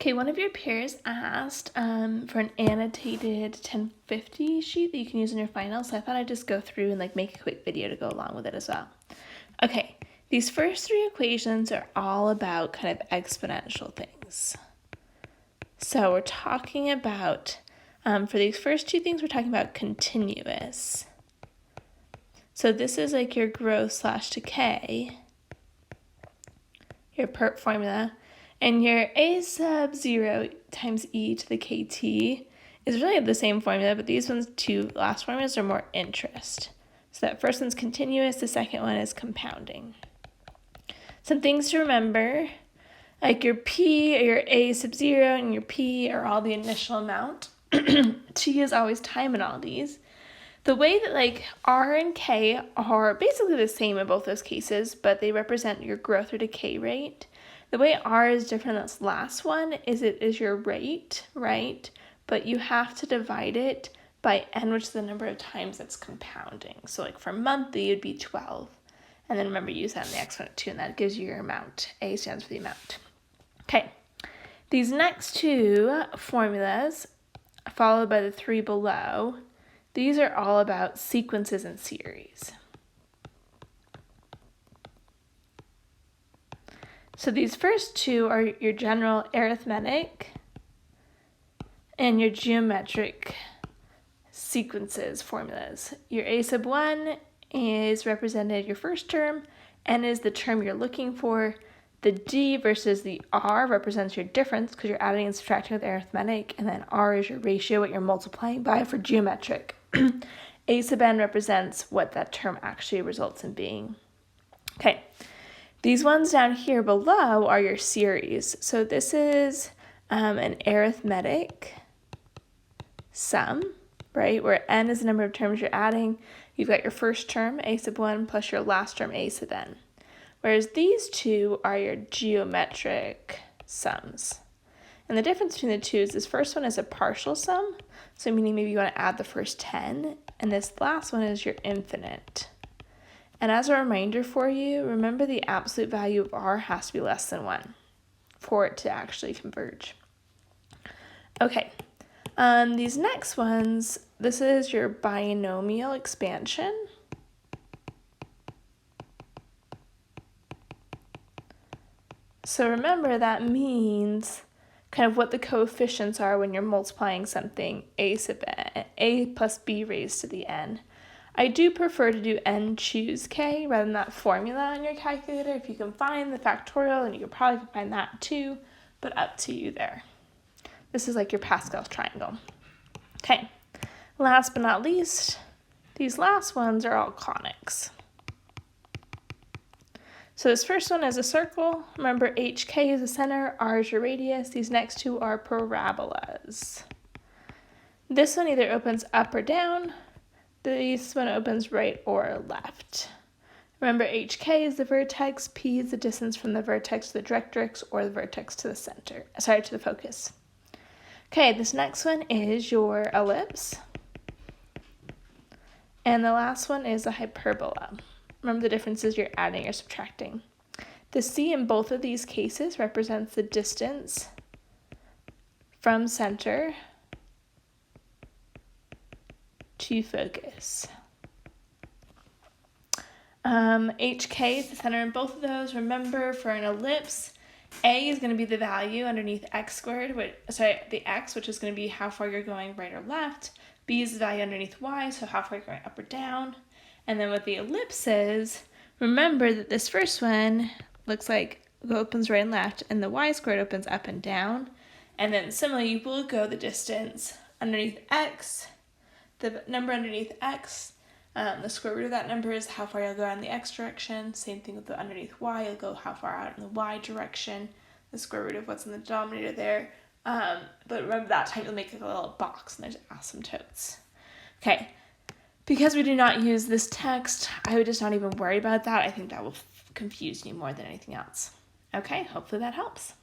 Okay, one of your peers asked for an annotated 1050 sheet that you can use in your final, so I thought I'd just go through and make a quick video to go along with it as well. Okay, these first three equations are all about kind of exponential things. So we're talking about, for these first two things, we're talking about continuous. So this is like your growth / decay, your PERT formula. And your a sub 0 times e to the kt is really the same formula, but these two last formulas are more interest. So that first one's continuous, the second one is compounding. Some things to remember, like your p or your a sub 0 and your p are all the initial amount. T is always time in all these. The way that R and K are basically the same in both those cases, but they represent your growth or decay rate. The way R is different than this last one is it is your rate, right? But you have to divide it by n, which is the number of times it's compounding. So for monthly, it would be 12. And then remember, use that in the exponent too, and that gives you your amount. A stands for the amount. Okay, these next two formulas, followed by the three below, these are all about sequences and series. So these first two are your general arithmetic and your geometric sequences formulas. Your a sub 1 is represented your first term, n is the term you're looking for. The d versus the r represents your difference because you're adding and subtracting with arithmetic, and then r is your ratio, what you're multiplying by for geometric. A sub n represents what that term actually results in being. Okay. These ones down here below are your series. So this is an arithmetic sum, right, where n is the number of terms you're adding. You've got your first term, a sub 1, plus your last term, a sub n. Whereas these two are your geometric sums. And the difference between the two is this first one is a partial sum, so meaning maybe you want to add the first 10, and this last one is your infinite. And as a reminder for you, remember the absolute value of r has to be less than 1 for it to actually converge. Okay, these next ones, this is your binomial expansion. So remember that means kind of what the coefficients are when you're multiplying something, a sub n, a plus b raised to the n. I do prefer to do n choose k rather than that formula on your calculator. If you can find the factorial, and you can probably find that too, but up to you there. This is like your Pascal's triangle. Okay, last but not least, these last ones are all conics. So this first one is a circle. Remember, HK is the center, R is your radius. These next two are parabolas. This one either opens up or down. This one opens right or left. Remember, HK is the vertex, P is the distance from the vertex to the directrix or the vertex to the center, to the focus. Okay, this next one is your ellipse. And the last one is a hyperbola. Remember the differences you're adding or subtracting. The C in both of these cases represents the distance from center to focus. HK is the center in both of those. Remember, for an ellipse, A is going to be the value underneath x squared, the x, which is going to be how far you're going right or left. B is the value underneath y, so how far you're going up or down. And then with the ellipses, remember that this first one looks like it opens right and left, and the y squared opens up and down. And then similarly, you will go the distance underneath x, the number underneath x, the square root of that number is how far you'll go out in the x direction. Same thing with the underneath y, you'll go how far out in the y direction, the square root of what's in the denominator there. But remember that time you'll make a little box and there's asymptotes. Okay, because we do not use this text, I would just not even worry about that. I think that will confuse you more than anything else. Okay, hopefully that helps.